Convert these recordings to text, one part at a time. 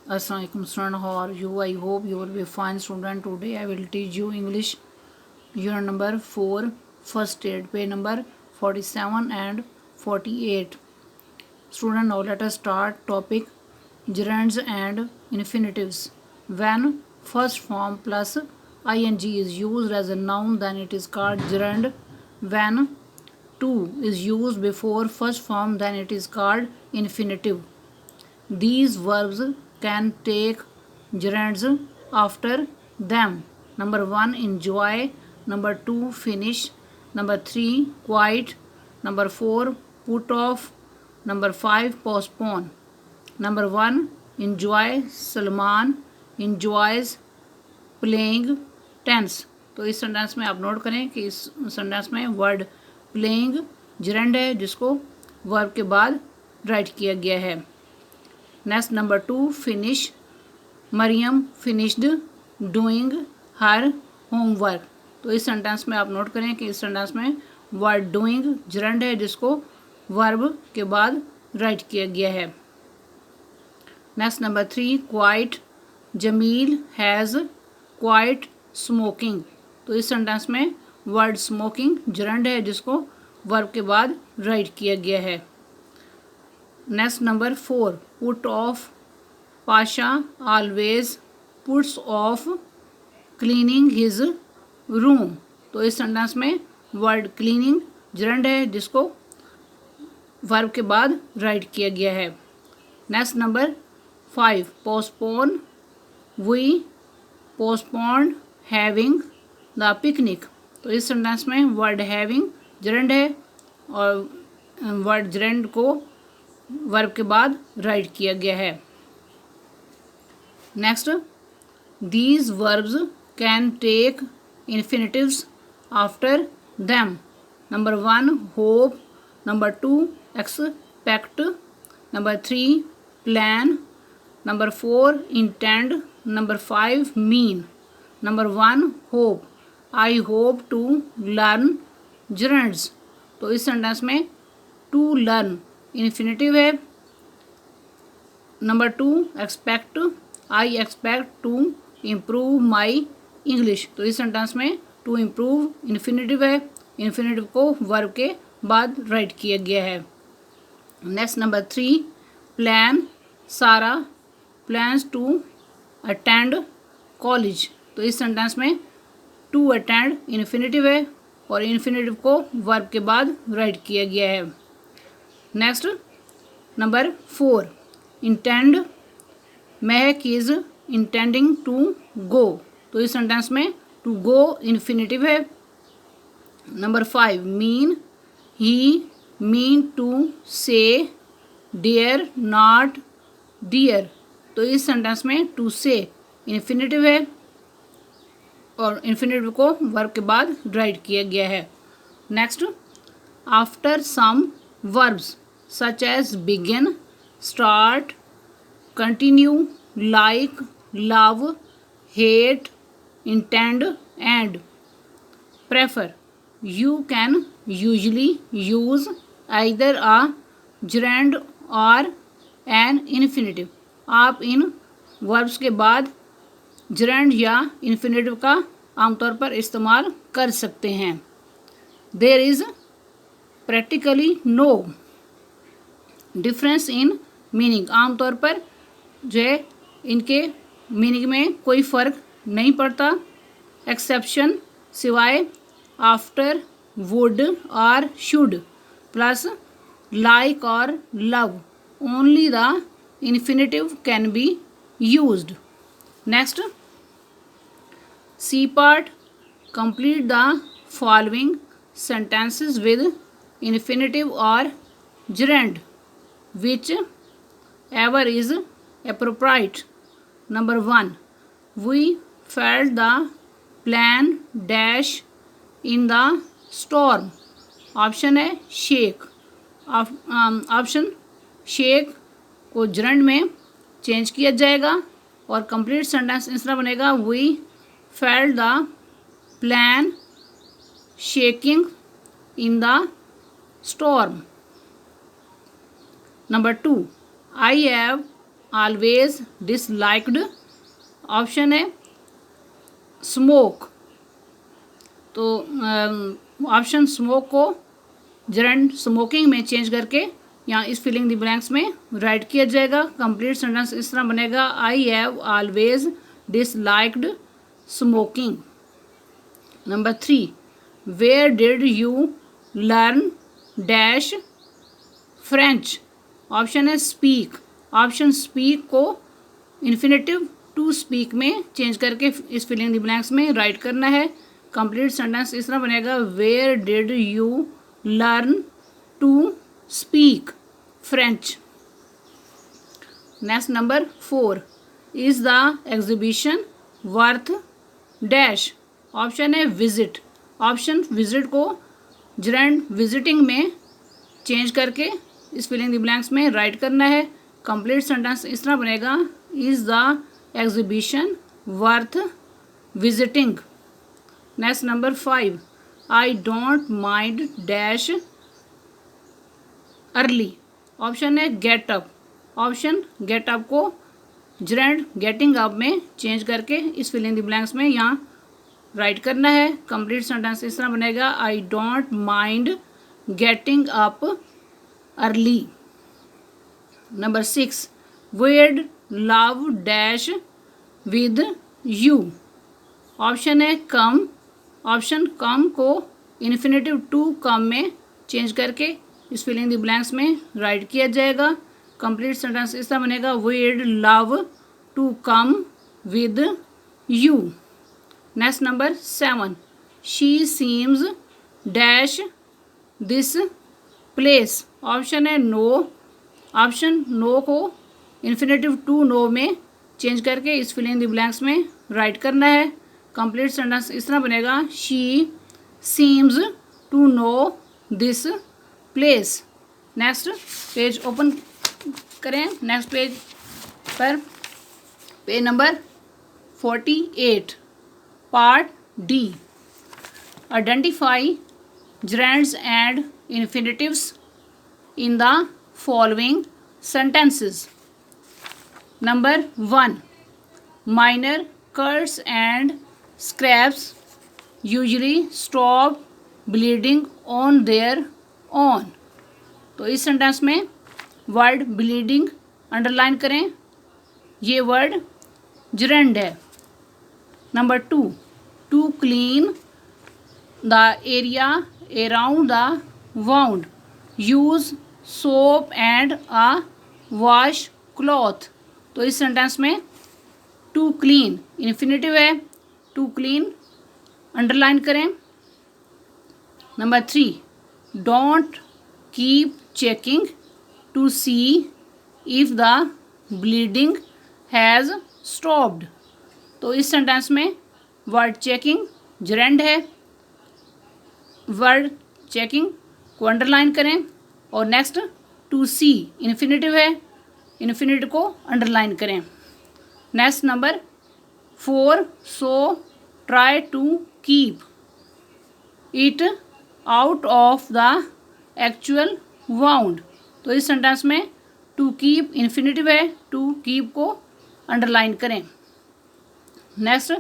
Assalamualaikum student, how are you? I hope you will be fine student. Today I will teach you English unit number 4 first aid, page number 47 and 48. Student, now let us start topic gerunds and infinitives. When first form plus ing is used as a noun, then it is called gerund. When to is used before first form, then it is called infinitive. These verbs can take gerunds after them. Number 1, enjoy. Number 2, finish. Number 3, quiet. Number 4, put off. Number 5, postpone. Number 1, enjoy. Salman enjoys playing tense. तो इस sentence में आप note करें कि इस sentence में word playing gerund है जिसको वर्ब के बाद राइट किया गया है. Next number 2, finish. Maryam finished doing her homework. तो इस सेंटेंस में आप नोट करें कि इस सेंटेंस में वर्ड डूइंग gerund है जिसको वर्ब के बाद राइट किया गया है. Next number 3, quit. Jamil has quit smoking. तो इस सेंटेंस में वर्ड स्मोकिंग gerund है जिसको वर्ब के बाद राइट किया गया है. Next number 4, put off. Pasha always puts of cleaning his room. तो इस सेंटेंस में वर्ड क्लीनिंग gerund है जिसको वर्ब के बाद राइट किया गया है. Next number 5, postpone. We postponed having the picnic. तो इस सेंटेंस में वर्ड हैविंग gerund है और वर्ड gerund को वर्ब के बाद राइट किया गया है. Next, these verbs can take infinitives after them. Number 1, hope. Number 2, expect. Number 3, plan. Number 4, intend. Number 5, mean. Number 1, hope. I hope to learn gerunds. तो इस सेंटेंस में टू लर्न इन्फिनिटिव है. नंबर 2, expect. I expect to improve my English. तो इस sentence में to improve infinitive है. Infinitive को वर्ब के बाद राइट किया गया है. Next number 3, plan. सारा प्लान्स टू अटेंड कॉलेज. तो इस सेंटेंस में टू अटेंड इन्फिनिटिव है और इन्फिनिटिव को वर्ब के बाद राइट किया गया है. Next number 4, intend. Mahak is intending to go. तो इस सेंटेंस में टू गो इन्फिनिटिव है. Number 5, mean. He mean to say dear not deer. तो इस सेंटेंस में टू से इन्फिनिटिव है और इन्फिनिटिव को वर्ब के बाद राइट किया गया है. Next, after some verbs such as begin, start, continue, like, love, hate, intend and prefer, you can usually use either a gerund और एन इन्फिनिटिव. आप इन वर्ब्स के बाद gerund या इन्फिनिटिव का आमतौर पर इस्तेमाल कर सकते हैं. There is practically no difference in meaning. आमतौर पर जो है इनके मीनिंग में कोई फ़र्क नहीं पड़ता. एक्सेप्शन सिवाय आफ्टर, वुड और शुड प्लस लाइक और love, only the infinitive can be used. Next, C part. Complete the following sentences with infinitive or gerund which ever is appropriate. Number 1, we felt the plan dash in the storm. Option है shake. Option shake को gerund में change किया जाएगा और complete sentence इस तरह बनेगा, we felt the plan shaking in the storm. Number 2, I have always disliked, option है स्मोक। तो ऑप्शन स्मोक को जरंड स्मोकिंग में चेंज करके यहाँ इस फिलिंग द ब्लैंक्स में राइट किया जाएगा। कंप्लीट सेंटेंस इस तरह बनेगा, I have always disliked smoking. Number 3, where did you learn dash French, option है स्पीक। ऑप्शन स्पीक को इन्फिनेटिव टू स्पीक में चेंज करके इस फिलिंग द ब्लैंक्स में राइट करना है। कंप्लीट सेंटेंस इस तरह बनेगा, where did you learn to speak French. Next number 4, is the exhibition worth dash, option है विजिट। ऑप्शन विजिट को जरंड विजिटिंग में चेंज करके इस फिलिंग द ब्लैंक्स में राइट करना है। कंप्लीट सेंटेंस इस तरह बनेगा, is the exhibition worth visiting. Next number 5, I don't mind dash early, option है get up. Option get up को जरंड गेटिंग अप में चेंज करके इस फिलिंग द ब्लैंक्स में यहाँ राइट करना है। कंप्लीट सेंटेंस इस तरह बनेगा, I don't mind getting up early. Number 6, we'd love dash with you, option है कम। ऑप्शन कम को इन्फिनेटिव टू कम में चेंज करके इस फिलिंग द ब्लैंक्स में राइट किया जाएगा। कंप्लीट सेंटेंस इस तरह बनेगा, we'd love to come with you. Next number 7, she seems dash this place, option है नो। ऑप्शन नो को इन्फिनेटिव टू नो में चेंज करके इस फिलिंग द ब्लैंक्स में राइट करना है। कंप्लीट सेंटेंस इस तरह बनेगा, she seems to know this place. Next page open करें। नेक्स्ट पेज पर page number 48, part D, identify gerunds and infinitives in the following sentences. Number 1, minor cuts and scrapes usually stop bleeding on their own. तो इस sentence में word bleeding underline करें, ये word gerund है। नंबर 2, to clean the area around the wound use soap and a washcloth। तो इस sentence में टू क्लीन इन्फिनेटिव है, टू क्लीन अंडरलाइन करें। Number 3, don't keep checking to see if the bleeding has stopped. तो इस sentence में word checking gerund है, word checking को अंडरलाइन करें। और नेक्स्ट टू सी इन्फिनेटिव है, इन्फिनेटिव को अंडरलाइन करें। Next number 4, so try to keep it out of the actual wound. तो इस सेंटेंस में टू कीप इन्फिनेटिव है, टू कीप को अंडरलाइन करें। Next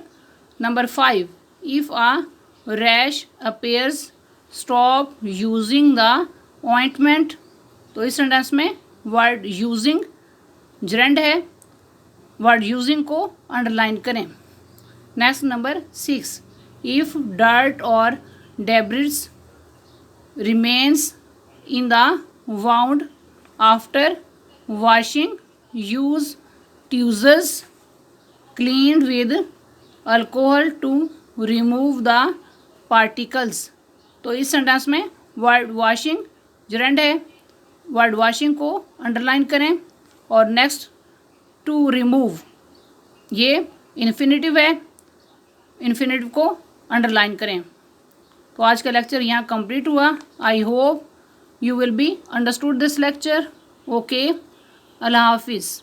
number 5, if a rash appears stop using the ointment. तो इस सेंटेंस में वर्ड यूजिंग gerund है, वर्ड यूजिंग को अंडरलाइन करें। नेक्स्ट नंबर 6, इफ़ डर्ट और debris remains in the wound after washing use tweezers cleaned with alcohol to remove the particles। तो इस sentence में वर्ड वॉशिंग gerund है, word washing को underline करें। और नेक्स्ट टू रिमूव, ये इन्फिनेटिव है, इन्फिनेटिव को अंडरलाइन करें। तो आज का लेक्चर यहाँ कंप्लीट हुआ। I hope you will be understood this lecture. Okay, Allah हाफिज़।